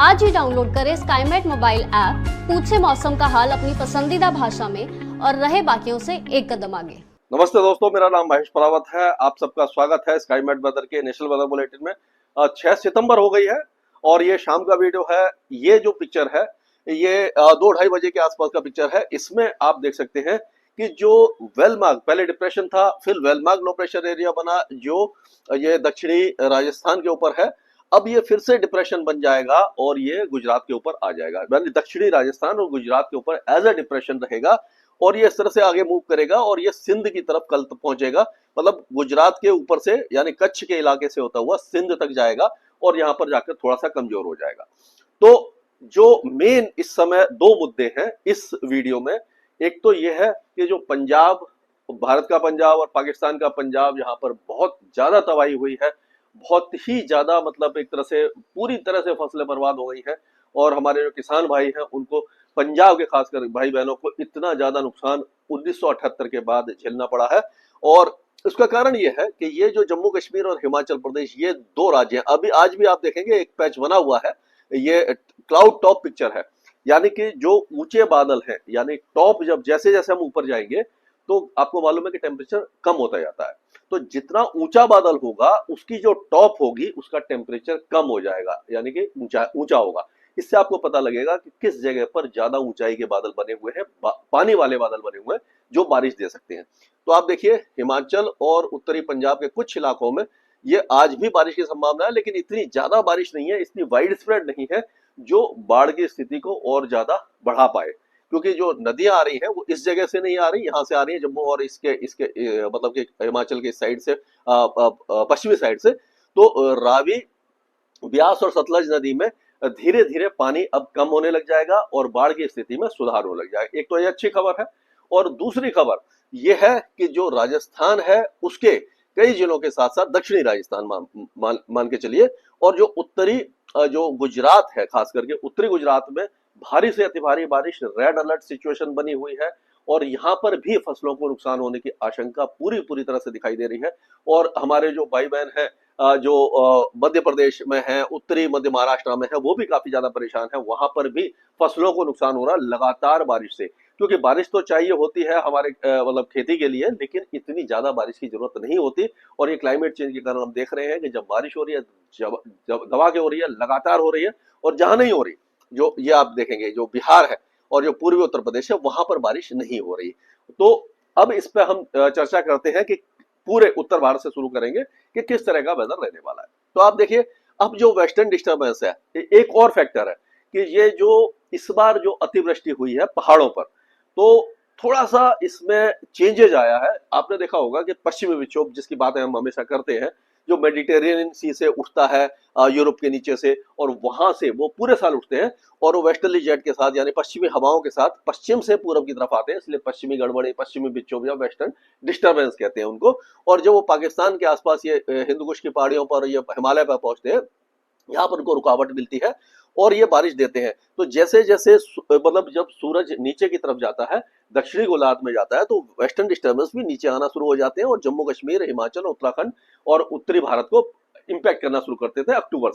आज ही डाउनलोड करें Skymet mobile app, पूछे मौसम का हाल अपनी पसंदीदा भाषा में और रहे बाकियों से एक कदम आगे। नमस्ते दोस्तों, मेरा नाम महेश परावत है। आप सबका स्वागत है स्काईमेट वेदर के नेशनल वेदर बुलेटिन में। 6 सितंबर हो गई है और ये शाम का वीडियो है। ये जो पिक्चर है ये 2-2:30 बजे के आसपास का पिक्चर है। इसमें आप देख सकते हैं कि जो वेलमार्ग, पहले डिप्रेशन था, फिर वेलमार्ग लो प्रेशर एरिया बना जो ये दक्षिणी राजस्थान के ऊपर है। अब ये फिर से डिप्रेशन बन जाएगा और ये गुजरात के ऊपर आ जाएगा, यानी दक्षिणी राजस्थान और गुजरात के ऊपर एज अ डिप्रेशन रहेगा और ये इस तरह से आगे मूव करेगा और ये सिंध की तरफ कल तक पहुंचेगा। मतलब गुजरात के ऊपर से यानी कच्छ के इलाके से होता हुआ सिंध तक जाएगा और यहां पर जाकर थोड़ा सा कमजोर हो जाएगा। तो जो मेन इस समय दो मुद्दे हैं इस वीडियो में, एक तो ये है कि जो पंजाब, भारत का पंजाब और पाकिस्तान का पंजाब, यहाँ पर बहुत ज्यादा तबाही हुई है, बहुत ही ज्यादा, मतलब एक तरह से पूरी तरह से फसलें बर्बाद हो गई है और हमारे जो किसान भाई हैं उनको, पंजाब के खासकर भाई बहनों को इतना ज्यादा नुकसान 1978 के बाद झेलना पड़ा है। और उसका कारण ये है कि ये जो जम्मू कश्मीर और हिमाचल प्रदेश, ये दो राज्य हैं। अभी आज भी आप देखेंगे एक पैच बना हुआ है, ये क्लाउड टॉप पिक्चर है, यानी कि जो ऊंचे बादल हैं, यानी टॉप, जब जैसे जैसे हम ऊपर जाएंगे तो आपको मालूम है कि टेम्परेचर कम होता जाता है। तो जितना ऊंचा बादल होगा उसकी जो टॉप होगी उसका टेम्परेचर कम हो जाएगा, यानी कि ऊंचा होगा। इससे आपको पता लगेगा कि किस जगह पर ज्यादा ऊंचाई के बादल बने हुए हैं, पानी वाले बादल बने हुए हैं जो बारिश दे सकते हैं। तो आप देखिए हिमाचल और उत्तरी पंजाब के कुछ इलाकों में ये आज भी बारिश की संभावना है, लेकिन इतनी ज्यादा बारिश नहीं है, इतनी वाइड स्प्रेड नहीं है जो बाढ़ की स्थिति को और ज्यादा बढ़ा पाए, क्योंकि जो नदियां आ रही हैं वो इस जगह से नहीं आ रही, यहाँ से आ रही है जम्मू और इसके इसके मतलब कि हिमाचल के साइड से, पश्चिमी साइड से। तो रावी, ब्यास और सतलज नदी में धीरे धीरे पानी अब कम होने लग जाएगा और बाढ़ की स्थिति में सुधार होने लग जाएगा। एक तो ये अच्छी खबर है और दूसरी खबर ये है कि जो राजस्थान है उसके कई जिलों के साथ साथ दक्षिणी राजस्थान मान के चलिए, और जो उत्तरी जो गुजरात है, खास करके उत्तरी गुजरात में भारी से अति भारी बारिश, रेड अलर्ट सिचुएशन बनी हुई है और यहाँ पर भी फसलों को नुकसान होने की आशंका पूरी पूरी तरह से दिखाई दे रही है। और हमारे जो भाई बहन है जो मध्य प्रदेश में है, उत्तरी मध्य महाराष्ट्र में है, वो भी काफी ज्यादा परेशान है। वहां पर भी फसलों को नुकसान हो रहा है लगातार बारिश से, क्योंकि बारिश तो चाहिए होती है हमारे मतलब खेती के लिए, लेकिन इतनी ज्यादा बारिश की जरूरत नहीं होती। और ये क्लाइमेट चेंज के कारण हम देख रहे हैं कि जब बारिश हो रही है, जब दबा के हो रही है, लगातार हो रही है, और जहां नहीं हो रही, जो ये आप देखेंगे जो बिहार है और जो पूर्वी उत्तर प्रदेश है, वहां पर बारिश नहीं हो रही। तो अब इस पे हम चर्चा करते हैं कि पूरे उत्तर भारत से शुरू करेंगे कि किस तरह का वेदर रहने वाला है। तो आप देखिए, अब जो वेस्टर्न डिस्टर्बेंस है, एक और फैक्टर है कि ये जो इस बार जो अतिवृष्टि हुई है पहाड़ों पर, तो थोड़ा सा इसमें चेंजेज आया है। आपने देखा होगा कि पश्चिमी विक्षोभ, जिसकी बातें हम हमेशा करते हैं, जो मेडिटेरियन सी से उठता है यूरोप के नीचे से, और वहां से वो पूरे साल उठते हैं और वो वेस्टर्ली जेट के साथ, यानी पश्चिमी हवाओं के साथ पश्चिम से पूरब की तरफ आते हैं, इसलिए पश्चिमी गड़बड़ी, पश्चिमी विक्षोभ या वेस्टर्न डिस्टर्बेंस कहते हैं उनको। और जब वो पाकिस्तान के आसपास ये हिंदू कुश की पहाड़ियों पर, ये हिमालय पर पहुंचते हैं, यहाँ पर उनको रुकावट मिलती है और ये बारिश देते हैं। तो जैसे जैसे मतलब जब सूरज नीचे की तरफ जाता है, दक्षिणी गोलार्ध में जाता है, तो वेस्टर्न डिस्टर्बेंस भी नीचे आना शुरू हो जाते हैं और जम्मू कश्मीर, हिमाचल, उत्तराखंड और उत्तरी भारत को इंपैक्ट करना शुरू करते थे। अक्टूबर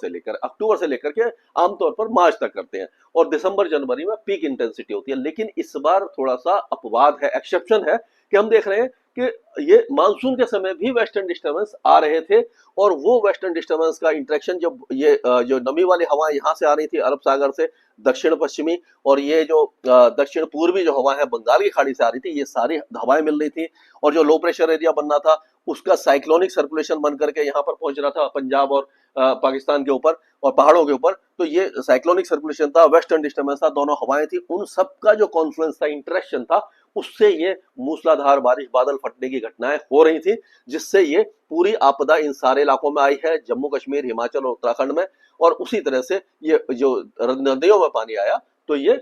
से लेकर के आमतौर पर मार्च तक करते हैं और दिसंबर जनवरी में पीक इंटेंसिटी होती है। लेकिन इस बार थोड़ा सा अपवाद है, एक्सेप्शन है, कि हम देख रहे हैं कि ये मानसून के समय भी वेस्टर्न डिस्टर्बेंस आ रहे थे और वो वेस्टर्न डिस्टर्बेंस का इंटरेक्शन, जब ये जो नमी वाली हवा यहाँ से आ रही थी अरब सागर से दक्षिण पश्चिमी, और ये जो दक्षिण पूर्वी जो हवा है बंगाल की खाड़ी से आ रही थी, ये सारी हवाएं मिल रही थी और जो लो प्रेशर एरिया बनना था उसका साइक्लोनिक सर्कुलेशन बन करके यहाँ पर पहुंच रहा था पंजाब और पाकिस्तान के ऊपर और पहाड़ों के ऊपर। तो ये साइक्लोनिक सर्कुलेशन था, वेस्टर्न डिस्टर्बेंस था, दोनों हवाएं थी, उन सबका जो कॉन्फ्लुएंस था, इंटरेक्शन था, उससे ये मूसलाधार बारिश, बादल फटने की घटनाएं हो रही थी, जिससे ये पूरी आपदा इन सारे इलाकों में आई है, जम्मू कश्मीर, हिमाचल और उत्तराखंड में। और उसी तरह से ये जो नदियों में पानी आया तो ये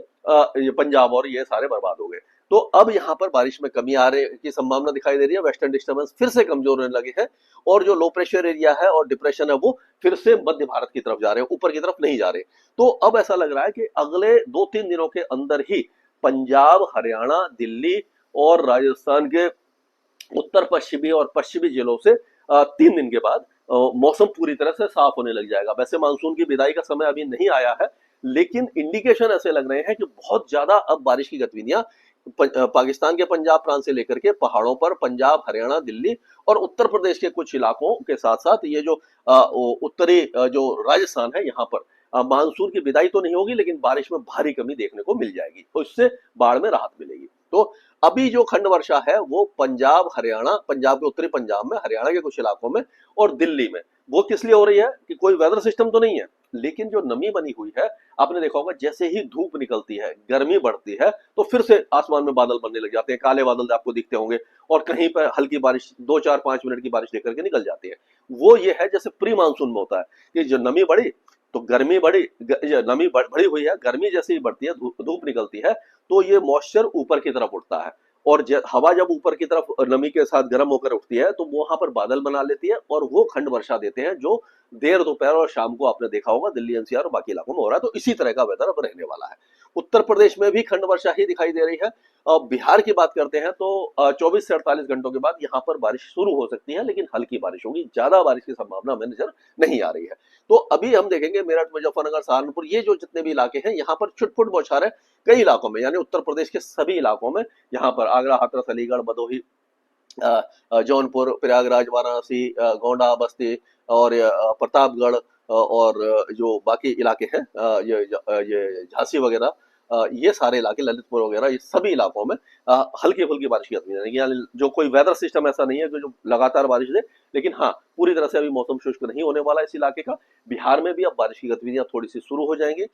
पंजाब और ये सारे बर्बाद हो गए। तो अब यहाँ पर बारिश में कमी आ रही की संभावना दिखाई दे रही है, वेस्टर्न डिस्टर्बेंस फिर से कमजोर होने लगे हैं और जो लो प्रेशर एरिया है और डिप्रेशन है वो फिर से मध्य भारत की तरफ जा रहे हैं, ऊपर की तरफ नहीं जा रहे। तो अब ऐसा लग रहा है कि अगले 2-3 दिनों के अंदर ही पंजाब, हरियाणा, दिल्ली और राजस्थान के उत्तर पश्चिमी और पश्चिमी जिलों से 3 दिन के बाद मौसम पूरी तरह से साफ होने लग जाएगा। वैसे मानसून की विदाई का समय अभी नहीं आया है, लेकिन इंडिकेशन ऐसे लग रहे हैं कि बहुत ज्यादा अब बारिश की गतिविधियां पाकिस्तान के पंजाब प्रांत से लेकर के पहाड़ों पर पंजाब, हरियाणा, दिल्ली और उत्तर प्रदेश के कुछ इलाकों के साथ साथ ये जो उत्तरी जो राजस्थान है यहाँ पर मानसून की विदाई तो नहीं होगी, लेकिन बारिश में भारी कमी देखने को मिल जाएगी, तो इससे बाढ़ में राहत मिलेगी। तो अभी जो खंड वर्षा है वो पंजाब, हरियाणा, पंजाब के उत्तरी पंजाब में, हरियाणा के कुछ इलाकों में और दिल्ली में, वो किस लिए हो रही है कि कोई वेदर सिस्टम तो नहीं है, लेकिन जो नमी बनी हुई है, आपने देखा होगा जैसे ही धूप निकलती है, गर्मी बढ़ती है, तो फिर से आसमान में बादल बनने लग जाते हैं, काले बादल आपको दिखते होंगे और कहीं पर हल्की बारिश 2-4-5 मिनट की बारिश लेकर के निकल जाती है। वो ये है जैसे प्री मानसून में होता है कि जो नमी बढ़ी तो गर्मी बढ़ी, नमी बढ़ी हुई है, गर्मी जैसे ही बढ़ती है, धूप निकलती है, तो ये मॉइस्चर ऊपर की तरफ उठता है और हवा जब ऊपर की तरफ नमी के साथ गर्म होकर उठती है तो वो वहां पर बादल बना लेती है और वो खंड वर्षा देते हैं, जो देर दोपहर और शाम को आपने देखा होगा दिल्ली एनसीआर और बाकी इलाकों में हो रहा है। तो इसी तरह का वेदर अब रहने वाला है। उत्तर प्रदेश में भी खंड वर्षा ही दिखाई दे रही है। बिहार की बात करते हैं तो 24 से 48 घंटों के बाद यहाँ पर बारिश शुरू हो सकती है, लेकिन हल्की बारिश होगी, ज्यादा बारिश की संभावना हमें नजर नहीं आ रही है। तो अभी हम देखेंगे मेरठ, मुजफ्फरनगर, सहारनपुर, ये जो जितने भी इलाके हैं यहाँ पर छुटपुट बौछारें कई इलाकों में, यानी उत्तर प्रदेश के सभी इलाकों में, यहाँ पर आगरा, हाथरस, अलीगढ़, भदोही, जौनपुर, प्रयागराज, वाराणसी, गोंडा, बस्ती और प्रतापगढ़ और जो बाकी इलाके हैं ये झांसी वगैरह, ये सारे इलाके, ललितपुर वगैरह, ये सभी इलाकों में हल्की फुल्की बारिश की गतिविधियां, यानी जो कोई वेदर सिस्टम ऐसा नहीं है कि जो लगातार बारिश दे, लेकिन हाँ पूरी तरह से अभी मौसम शुष्क नहीं होने वाला इस इलाके का। बिहार में भी अब बारिश की गतिविधियां थोड़ी सी शुरू हो जाएंगी।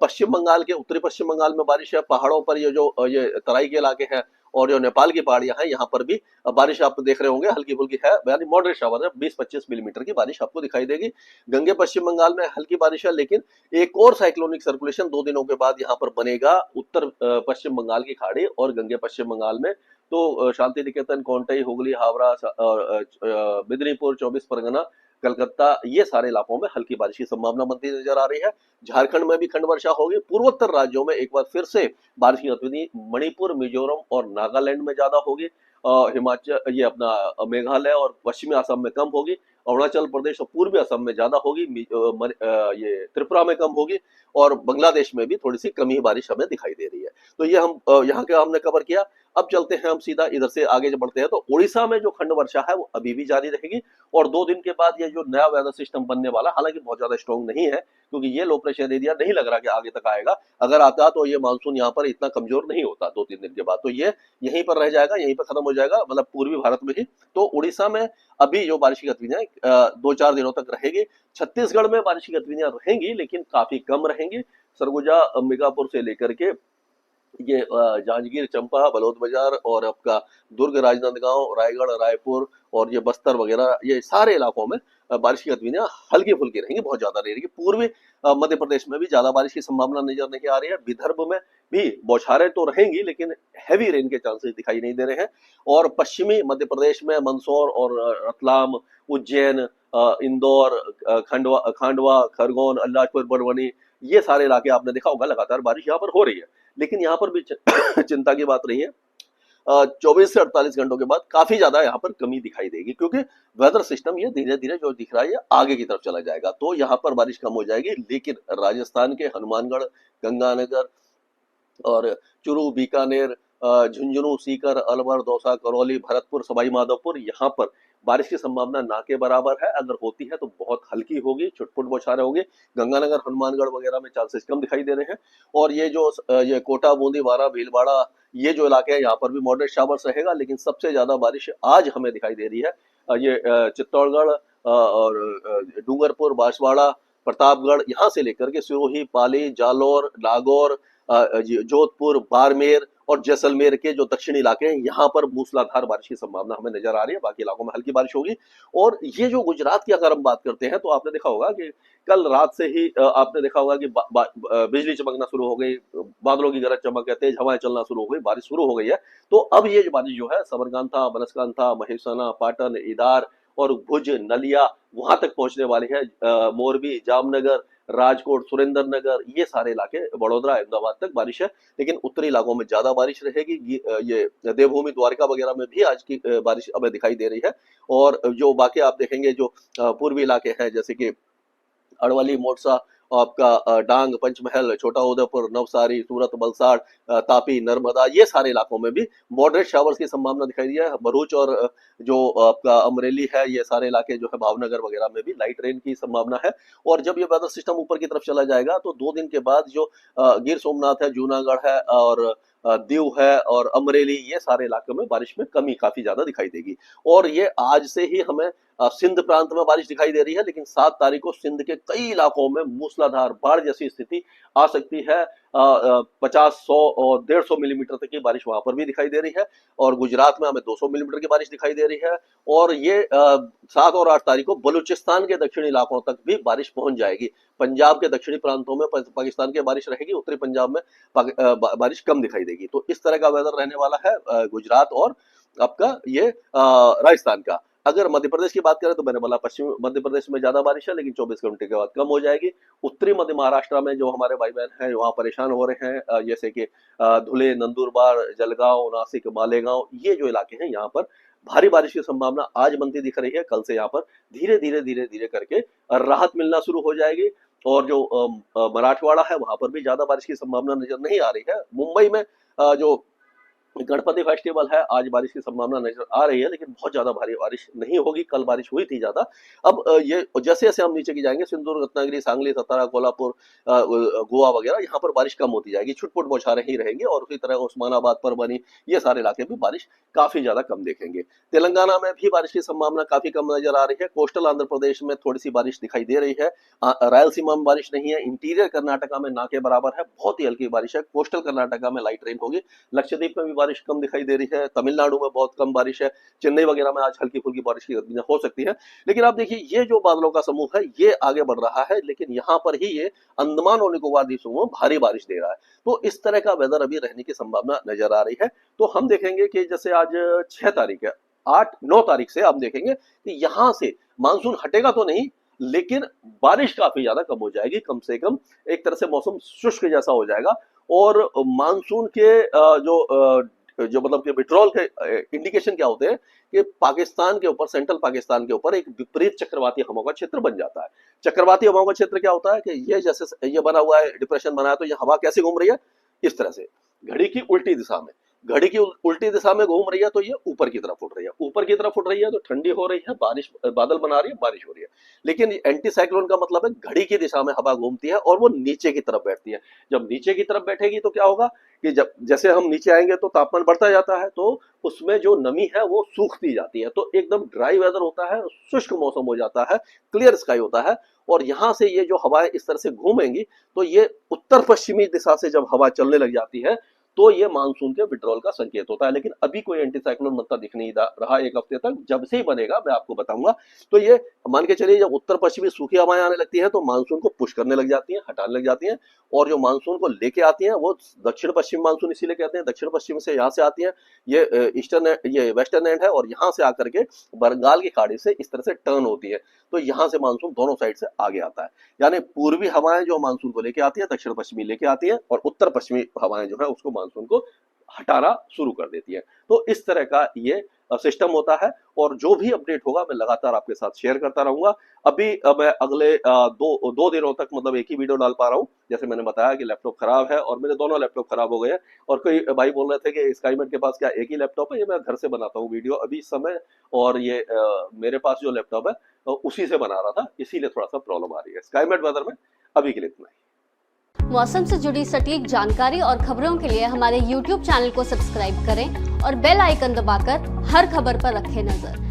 पश्चिम बंगाल के, उत्तरी पश्चिम बंगाल में बारिश है, पहाड़ों पर ये जो ये तराई के इलाके हैं और जो नेपाल की पहाड़ियां हैं, यहाँ पर भी बारिश आप देख रहे होंगे हल्की फुल्की है, यानी मॉडरेट शावर है, 20-25 मिलीमीटर की बारिश आपको दिखाई देगी। गंगे पश्चिम बंगाल में हल्की बारिश है, लेकिन एक और साइक्लोनिक सर्कुलेशन 2 दिनों के बाद यहाँ पर बनेगा उत्तर पश्चिम बंगाल की खाड़ी और गंगे पश्चिम बंगाल में। तो शांति निकेतन, कोंटई, हुगली, हावड़ा, मेदिनीपुर, 24 परगना, कलकत्ता, ये सारे इलाकों में हल्की बारिश की संभावना बनती नजर आ रही है। झारखंड में भी खंड वर्षा होगी। पूर्वोत्तर राज्यों में एक बार फिर से बारिश की गतिविधि मणिपुर, मिजोरम और नागालैंड में ज्यादा होगी। हिमाचल, ये अपना मेघालय और पश्चिमी असम में कम होगी। अरुणाचल प्रदेश और पूर्वी असम में ज्यादा होगी। ये त्रिपुरा में कम होगी और बांग्लादेश में भी थोड़ी सी कमी बारिश हमें दिखाई दे रही है। तो ये हम यहाँ का हमने कवर किया। अब चलते हैं हम सीधा इधर से आगे जब बढ़ते हैं तो उड़ीसा में जो खंड वर्षा है वो अभी भी जारी रहेगी और 2 दिन के बाद ये जो नया वेदर सिस्टम बनने वाला, हालांकि बहुत ज्यादा स्ट्रॉन्ग नहीं है क्योंकि ये लो प्रेशर एरिया नहीं लग रहा कि आगे तक आएगा। अगर आता तो ये मानसून यहाँ पर इतना कमजोर नहीं होता 2-3 दिन के बाद, तो ये यहीं पर रह जाएगा, यहीं पर खत्म हो जाएगा, मतलब पूर्वी भारत में ही। तो उड़ीसा में अभी जो बारिश की गतिविधियां 2-4 दिनों तक रहेगी। छत्तीसगढ़ में बारिश की गतिविधियां रहेंगी लेकिन काफी कम रहेंगी। सरगुजा, अंबिकापुर से लेकर के ये जांजगीर, चंपा, बलौद बाजार और आपका दुर्ग, राजनांदगांव, रायगढ़, रायपुर और ये बस्तर वगैरह, ये सारे इलाकों में बारिश की गतिविधियां हल्की फुल्की रहेंगी, बहुत ज्यादा नहीं रहेगी। पूर्वी मध्य प्रदेश में भी ज्यादा बारिश की संभावना नजर नहीं आ रही है। विदर्भ में भी बौछारें तो रहेंगी लेकिन हैवी रेन के चांसेस दिखाई नहीं दे रहे हैं। और पश्चिमी मध्य प्रदेश में मंदसौर और रतलाम, उज्जैन, इंदौर, खांडवा, खरगोन, अलीराजपुर, बड़वानी, ये सारे इलाके आपने देखा होगा लगातार बारिश यहाँ पर हो रही है। लेकिन यहाँ पर भी चिंता की बात नहीं है। 24 से 48 घंटों के बाद काफी ज्यादा यहाँ पर कमी दिखाई देगी क्योंकि वेदर सिस्टम ये धीरे धीरे जो दिख रहा है आगे की तरफ चला जाएगा, तो यहाँ पर बारिश कम हो जाएगी। लेकिन राजस्थान के हनुमानगढ़, गंगानगर और चूरू, बीकानेर, झुंझुनू, सीकर, अलवर, दौसा, करौली, भरतपुर, सवाई माधोपुर, यहाँ पर बारिश की संभावना ना के बराबर है। अगर होती है तो बहुत हल्की होगी, छुटपुट बौछारें होंगी। गंगानगर, हनुमानगढ़ वगैरह में चांसेस कम दिखाई दे रहे हैं। और ये जो ये कोटा, बूंदी, बारा, भीलवाड़ा, ये जो इलाके हैं यहाँ पर भी मॉडरेट शावर्स रहेगा। लेकिन सबसे ज्यादा बारिश आज हमें दिखाई दे रही है ये चित्तौड़गढ़ और डूंगरपुर, बांसवाड़ा, प्रतापगढ़, यहाँ से लेकर के सिरोही, पाली, जालौर, नागौर, जोधपुर, बाड़मेर और जैसलमेर के जो दक्षिणी इलाके हैं, यहाँ पर मूसलाधार बारिश की संभावना हमें नजर आ रही है। बाकी इलाकों में हल्की बारिश होगी। और ये जो गुजरात की अगर हम बात करते हैं तो आपने देखा होगा कि कल रात से ही आपने देखा होगा कि बिजली चमकना शुरू हो गई, बादलों की गरज चमक है, तेज हवाएं चलना शुरू हो गई, बारिश शुरू हो गई है। तो अब ये जो बारिश जो है सबरकांठा, बनसकांठा, महेसाना, पाटन, इदार और भुज, नलिया, वहां तक पहुंचने वाली है। मोरबी, जामनगर, राजकोट, सुरेंद्रनगर, ये सारे इलाके, बड़ौदा, अहमदाबाद तक बारिश है। लेकिन उत्तरी इलाकों में ज्यादा बारिश रहेगी। ये देवभूमि, द्वारका वगैरह में भी आज की बारिश हमें दिखाई दे रही है। और जो बाकी आप देखेंगे जो पूर्वी इलाके हैं जैसे कि अरवली, मोड़सा आपका डांग, पंचमहल, छोटा उदयपुर, नवसारी, सूरत, वलसाड़, तापी, नर्मदा, ये सारे इलाकों में भी मॉडरेट शावर्स की संभावना दिखाई दी है। भरूच और जो आपका अमरेली है, ये सारे इलाके जो है भावनगर वगैरह में भी लाइट रेन की संभावना है। और जब ये वेदर सिस्टम ऊपर की तरफ चला जाएगा तो 2 दिन के बाद जो गिर सोमनाथ है, जूनागढ़ है और दीव है और अमरेली, ये सारे इलाकों में बारिश में कमी काफी ज्यादा दिखाई देगी। और ये आज से ही हमें सिंध प्रांत में बारिश दिखाई दे रही है, लेकिन 7 तारीख को सिंध के कई इलाकों में मूसलाधार बाढ़ जैसी स्थिति आ सकती है। 50, 100 और 150 मिलीमीटर तक की बारिश वहां पर भी दिखाई दे रही है। और गुजरात में हमें 200 मिलीमीटर की बारिश दिखाई दे रही है। और ये 7 और 8 तारीख को बलूचिस्तान के दक्षिणी इलाकों तक भी बारिश पहुंच जाएगी। पंजाब के दक्षिणी प्रांतों में पाकिस्तान की बारिश रहेगी, उत्तरी पंजाब में बारिश कम दिखाई देगी। तो इस तरह का वेदर रहने वाला है गुजरात और आपका ये राजस्थान का। अगर मध्य प्रदेश की बात करें तो मैंने बोला पश्चिम मध्य प्रदेश में ज्यादा बारिश है, लेकिन 24 घंटे के बाद कम हो जाएगी। उत्तरी मध्य महाराष्ट्र में जो हमारे भाई बहन हैं वहां परेशान हो रहे हैं, जैसे कि धुले, नंदुरबार, जलगांव, नासिक, मालेगांव, ये जो इलाके हैं यहाँ पर भारी बारिश की संभावना आज बनती दिख रही है। कल से यहाँ पर धीरे धीरे करके राहत मिलना शुरू हो जाएगी। और जो मराठवाड़ा है वहां पर भी ज्यादा बारिश की संभावना नजर नहीं आ रही है। मुंबई में जो गणपति फेस्टिवल है, आज बारिश की संभावना नजर आ रही है, लेकिन बहुत ज्यादा भारी बारिश नहीं होगी। कल बारिश हुई थी ज्यादा। अब ये जैसे जैसे हम नीचे की जाएंगे, सिंधुदुर्ग, रत्नागिरी, सांगली, सतारा, कोल्हापुर, गोवा वगैरह, यहाँ पर बारिश कम होती जाएगी, छुटपुट बौछारें ही रहेंगी। और उसी तरह उस्मानाबाद, परभनी, ये सारे इलाके भी बारिश काफी ज्यादा कम देखेंगे। तेलंगाना में भी बारिश की संभावना काफी कम नजर आ रही है। कोस्टल आंध्र प्रदेश में थोड़ी सी बारिश दिखाई दे रही है। रायलसीमा में बारिश नहीं है। इंटीरियर कर्नाटका में ना के बराबर है, बहुत ही हल्की बारिश है। कोस्टल कर्नाटका में लाइट रेन होगी। लक्षद्वीप में भी बारिश कम दिखाई दे रही है। तमिलनाडु में बहुत कम बारिश है। चेन्नई वगैरह में आज हल्की फुल्की बारिश की गतिविधियां हो सकती है। लेकिन आप देखिए, ये जो बादलों का समूह है ये आगे बढ़ रहा है, लेकिन यहाँ पर ही ये अंडमान और निकोबार द्वीपों में भारी बारिश दे रहा है। तो इस तरह का वेदर अभी रहने की संभावना नजर आ रही है। तो हम देखेंगे कि जैसे आज 6 तारीख है, 8, 9 तारीख से हम देखेंगे कि यहां से मानसून हटेगा तो नहीं, लेकिन बारिश काफी ज्यादा कम हो जाएगी। कम से कम एक तरह से मौसम शुष्क जैसा हो जाएगा। और मानसून के जो मतलब कि विड्रॉल के इंडिकेशन क्या होते हैं कि पाकिस्तान के ऊपर, सेंट्रल पाकिस्तान के ऊपर एक विपरीत चक्रवाती हवाओं का क्षेत्र बन जाता है। चक्रवाती हवाओं का क्षेत्र क्या होता है कि ये जैसे ये बना हुआ है, डिप्रेशन बना है, तो ये हवा कैसे घूम रही है, इस तरह से घड़ी की उल्टी दिशा में। घड़ी की उल्टी दिशा में घूम रही है तो ये ऊपर की तरफ उठ रही है। ऊपर की तरफ उठ रही है तो ठंडी हो रही है, बारिश, बादल बना रही है, बारिश हो रही है। लेकिन एंटी साइक्लोन का मतलब है घड़ी की दिशा में हवा घूमती है और वो नीचे की तरफ बैठती है। जब नीचे की तरफ बैठेगी तो क्या होगा कि जब जैसे हम नीचे आएंगे तो तापमान बढ़ता जाता है, तो उसमें जो नमी है वो सूखती जाती है। तो एकदम ड्राई वेदर होता है, शुष्क मौसम हो जाता है, क्लियर स्काई होता है। और यहाँ से ये जो हवाएं इस तरह से घूमेंगी तो ये उत्तर पश्चिमी दिशा से जब हवा चलने लग जाती है तो ये मानसून के विड्रॉल का संकेत होता है। लेकिन अभी कोई एंटी साइक्लोन बनता दिख नहीं रहा एक हफ्ते तक। जब से ही बनेगा मैं आपको बताऊंगा। तो ये मान के चलिए, जब उत्तर पश्चिमी सूखी हवाएं आने लगती हैं तो मानसून को पुश करने लग जाती हैं, हटाने लग जाती हैं। और जो मानसून को लेके आती हैं वो दक्षिण पश्चिम मानसून इसीलिए कहते हैं। दक्षिण पश्चिम से यहाँ से आती है, ये ईस्टर्न, ये वेस्टर्न एंड है, और यहाँ से आकर के बंगाल की खाड़ी से इस तरह से टर्न होती है। तो यहाँ से मानसून दोनों साइड से आगे आता है। यानी पूर्वी हवाएं जो मानसून को लेके आती है, दक्षिण पश्चिमी लेके आती है, और उत्तर पश्चिमी हवाएं जो है उसको मानसून को हटाना शुरू कर देती है। तो इस तरह का ये सिस्टम होता है। और जो भी अपडेट होगा मैं लगातार आपके साथ शेयर करता रहूंगा। अभी मैं अगले दो दिनों तक मतलब एक ही वीडियो डाल पा रहा हूँ। जैसे मैंने बताया कि लैपटॉप खराब है और मेरे दोनों लैपटॉप खराब हो गए हैं। और कोई भाई बोल रहे थे कि स्काईमेट के पास क्या एक ही लैपटॉप है? ये मैं घर से बनाता हूँ वीडियो अभी इस समय, और ये मेरे पास जो लैपटॉप है उसी से बना रहा था, इसीलिए थोड़ा सा प्रॉब्लम आ रही है। स्काईमेट वेदर में अभी के लिए इतना ही। मौसम से जुड़ी सटीक जानकारी और खबरों के लिए हमारे YouTube चैनल को सब्सक्राइब करें और बेल आइकन दबाकर हर खबर पर रखें नजर।